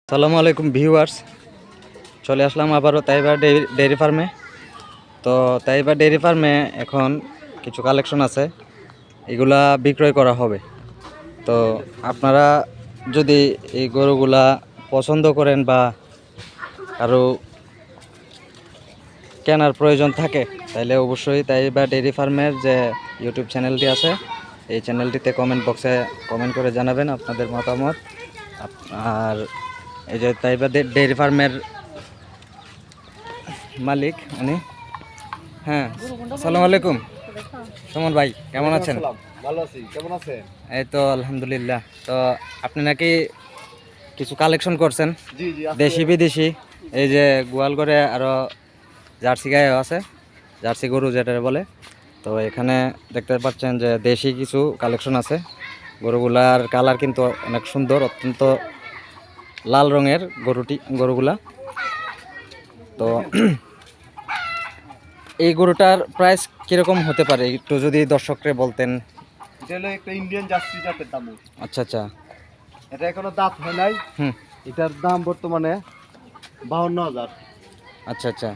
আসসালামু আলাইকুম ভিউয়ার্স, চলে আসলাম আবারও তাইবা ডেইরি ফার্মে। তো তাইবা ডেইরি ফার্মে এখন কিছু কালেকশন আছে, এগুলা বিক্রয় করা হবে। তো আপনারা যদি এই গরুগুলা পছন্দ করেন বা আরও কেনার প্রয়োজন থাকে, তাহলে অবশ্যই তাইবা ডেইরি ফার্মের যে ইউটিউব চ্যানেলটি আছে, এই চ্যানেলটিতে কমেন্ট বক্সে কমেন্ট করে জানাবেন আপনাদের মতামত। আর এই যে তাইবা ডেইরি ফার্মের মালিক উনি। হ্যাঁ, আসসালামু আলাইকুম সুমন ভাই, কেমন আছেন? ভালো আছি, কেমন আছেন? এই তো আলহামদুলিল্লাহ। তো আপনি নাকি কিছু কালেকশন করছেন? জি জি, দেশি বিদেশি, এই যে গোয়ালঘরে আরো জার্সি গায়ে আছে, জার্সি গরু যেটা বলে। তো এখানে দেখতে পাচ্ছেন যে দেশি কিছু কালেকশন আছে। গরুগুলার কালার কিন্তু অনেক সুন্দর, অত্যন্ত লাল রঙের গরুগুলা। তো এই গরুটার প্রাইস কিরকম হতে পারে একটু যদি দর্শকরে বলতেন। এটা হলো একটা ইন্ডিয়ান জার্সি জাতের দাম। আচ্ছা আচ্ছা। এটা এখনো দাঁত হয় নাই। এটার দাম বর্তমানে 52,000। আচ্ছা আচ্ছা।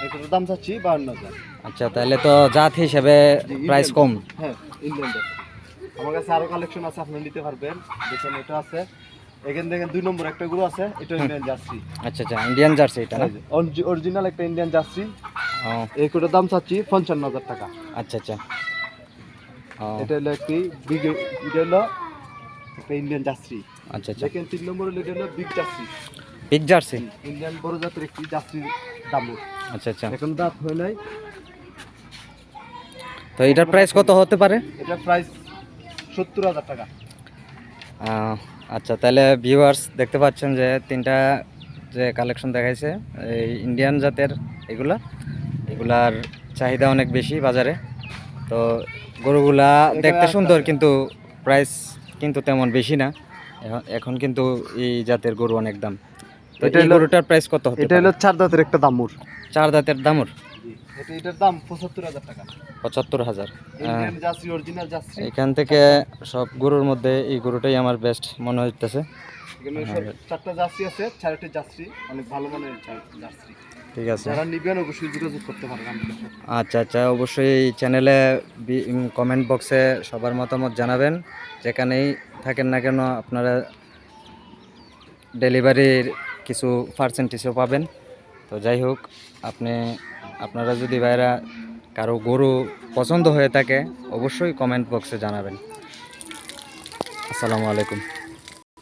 এটার দাম চাচ্ছি 52,000। আচ্ছা, তাহলে তো জাত হিসেবে প্রাইস কম। হ্যাঁ, ইন্ডিয়ান জার্সি। আমার কাছে আরো কালেকশন আছে, আপনি নিতে পারবেন। দেখেন এটা আছে, এখানে দেখেন 2 নম্বর একটা গরু আছে, এটা ইন্ডিয়ান জার্সি। আচ্ছা আচ্ছা, ইন্ডিয়ান জার্সি এটা না? অরিজিনাল একটা ইন্ডিয়ান জার্সি। ও, এই গরুটার দাম চাচ্ছি 55,000 টাকা। আচ্ছা আচ্ছা। ও, এটা হলো একটি বিগ, এটা হলো একটা ইন্ডিয়ান জার্সি। আচ্ছা আচ্ছা। দেখেন 3 নম্বরে এটা হলো big jersey. Big jersey, Indian বড় জাতের একটি জার্সির দাম। আচ্ছা আচ্ছা। এখন দাঁত হয় নাই। তো এটার প্রাইস কত হতে পারে? এটা প্রাইস 70,000 টাকা। আচ্ছা, তাহলে ভিউয়ার্স দেখতে পাচ্ছেন যে তিনটা যে কালেকশন দেখাইছে এই ইন্ডিয়ান জাতের, এগুলার চাহিদা অনেক বেশি বাজারে। তো গরুগুলা দেখতে সুন্দর, কিন্তু প্রাইস কিন্তু তেমন বেশি না। এখন কিন্তু এই জাতের গরু অনেক দাম। তো এই গরুটার প্রাইস কত হতে এটা পারে? হলো 4 দাঁতের একটা দামুর। 4 দাঁতের দামুর। এটার দাম 75,000 টাকা। 75,000। Indian jersey, original jersey. এখান থেকে সব গরুর মধ্যে এই গরুটাই আমার বেস্ট মনে হইতেছে। এখানে 4টা জার্সি আছে, 4টি জার্সি অনেক ভালো মানের জার্সি। ঠিক আছে, যারা নিবেন অবশ্যই যোগাযোগ করতে পারবেন। আচ্ছা আচ্ছা। অবশ্যই এই চ্যানেলে কমেন্ট বক্সে সবার মতামত জানাবেন। যেখানেই থাকেন না কেন আপনারা ডেলিভারির কিছু পার্সেন্টেজও পাবেন। তো যাই হোক, আপনারা যদি ভাইরা কারো গরু পছন্দ হয়ে থাকে অবশ্যই কমেন্ট বক্সে জানাবেন। আসসালামু আলাইকুম।